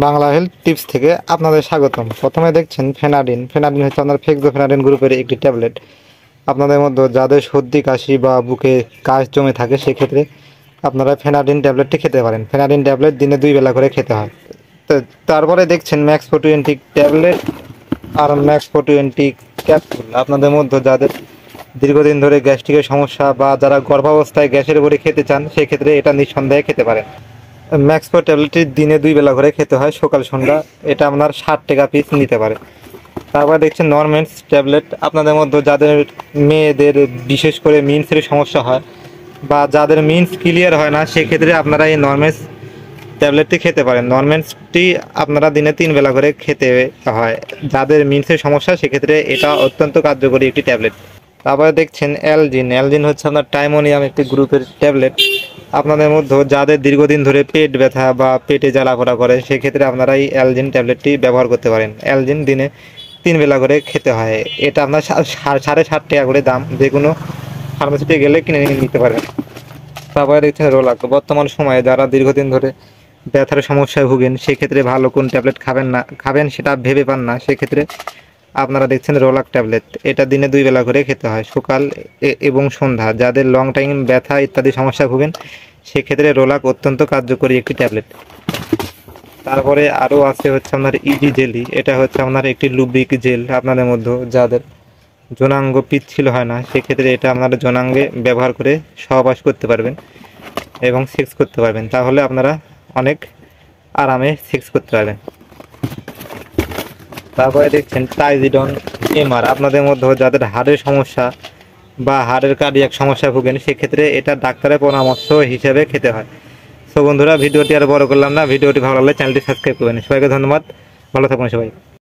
Bangla health tips থেকে আপনাদের স্বাগতম। প্রথমে দেখছেন ফেনাডিন। ফেনাডিন হচ্ছে আপনার ফেক্সোফেনাডিন গ্রুপের একটি ট্যাবলেট। আপনাদের মধ্যে যাদের সর্দি কাশি বা বুকে কাশ জমে থাকে সেক্ষেত্রে আপনারা ফেনাডিন ট্যাবলেটটি খেতে পারেন। ফেনাডিন ট্যাবলেট দিনে 2 বেলা করে খেতে হয়। তো তারপরে দেখছেন ম্যাক্স 420 ট্যাবলেট আর ম্যাক্স 420 ক্যাপসুল। আপনাদের মধ্যে যাদের দীর্ঘদিন ধরে গ্যাস্ট্রিকের সমস্যা বা যারা গর্ভাবস্থায় গ্যাসের উপরে খেতে চান সেক্ষেত্রে এটা নিঃসন্দেহে খেতে পারেন। ম্যাক্স4 ট্যাবলেটটি দিনে 2 বেলা করে খেতে হয়, সকাল সন্ধ্যা। এটা আপনার 60 টাকা পিস নিতে পারে। তারপর দেখছেন নরমেন্স ট্যাবলেট। আপনাদের মধ্যে যাদের মেয়েদের বিশেষ করে মিন্সের সমস্যা হয় বা যাদের মিন্স ক্লিয়ার হয় না সেক্ষেত্রে আপনারা এই নরমেন্স ট্যাবলেটটি খেতে পারেন। নরমেন্সটি আপনারা দিনে 3 বেলা করে খেতে হয়। যাদের মিন্সের সমস্যা সেক্ষেত্রে এটা অত্যন্ত কার্যকরী একটি ট্যাবলেট। তারপরে দেখছেন অ্যালজিন। অ্যালজিন হচ্ছে আপনার টাইমোনিয়াম একটি গ্রুপের ট্যাবলেট। আপনাদের মধ্যে যাদের দীর্ঘদিন ধরে পেট ব্যথা বা পেটে জ্বালাপোড়া করে সেক্ষেত্রে আপনারা এই অ্যালজিন ট্যাবলেটটি ব্যবহার করতে পারেন। অ্যালজিন দিনে 3 বেলা করে খেতে হয়। এটা আপনার 7.5 টাকা করে দাম, যে কোনো ফার্মেসিতে গেলে কিনে নিতে পারেন। তারপরে দেখছেন রোলাক। বর্তমান সময়ে যারা দীর্ঘদিন ধরে ব্যথার সমস্যায় ভুগেন সেক্ষেত্রে ভালো কোন ট্যাবলেট খাবেন সেটা ভেবে পান না, সেক্ষেত্রে আপনারা দেখছেন রোলাক ট্যাবলেট। এটা দিনে 2 বেলা করে খেতে হয়, সকাল এবং সন্ধ্যা। যাদের লং টাইম ব্যথা ইত্যাদি সমস্যা ভুগেন সেক্ষেত্রে রোলাক অত্যন্ত কার্যকরী একটি ট্যাবলেট। তারপরে আরও আছে হচ্ছে আপনার ইজি জেলি। এটা হচ্ছে আপনার একটি লুব্রিক জেল। আপনাদের মধ্যে যাদের যৌনাঙ্গ পিচ্ছিল হয় না সেক্ষেত্রে এটা আপনারা যৌনাঙ্গে ব্যবহার করে সহবাস করতে পারবেন এবং সেক্স করতে পারবেন, তাহলে আপনারা অনেক আরামে সেক্স করতে পারবেন। তারপরে দেখছেন টাইজিডন এমআর। আপনাদের মধ্যে যাদের হাড়ের সমস্যা বা হাড়ের কার্ডিয়াক সমস্যা ভোগেন সেক্ষেত্রে এটা ডাক্তারের পরামর্শ হিসেবে খেতে হয়। তো বন্ধুরা, ভিডিওটি আর বড় করলাম না। ভিডিওটি ভালো লাগলে চ্যানেলটি সাবস্ক্রাইব করবেন। সবাইকে ধন্যবাদ, ভালো থাকুন সবাই।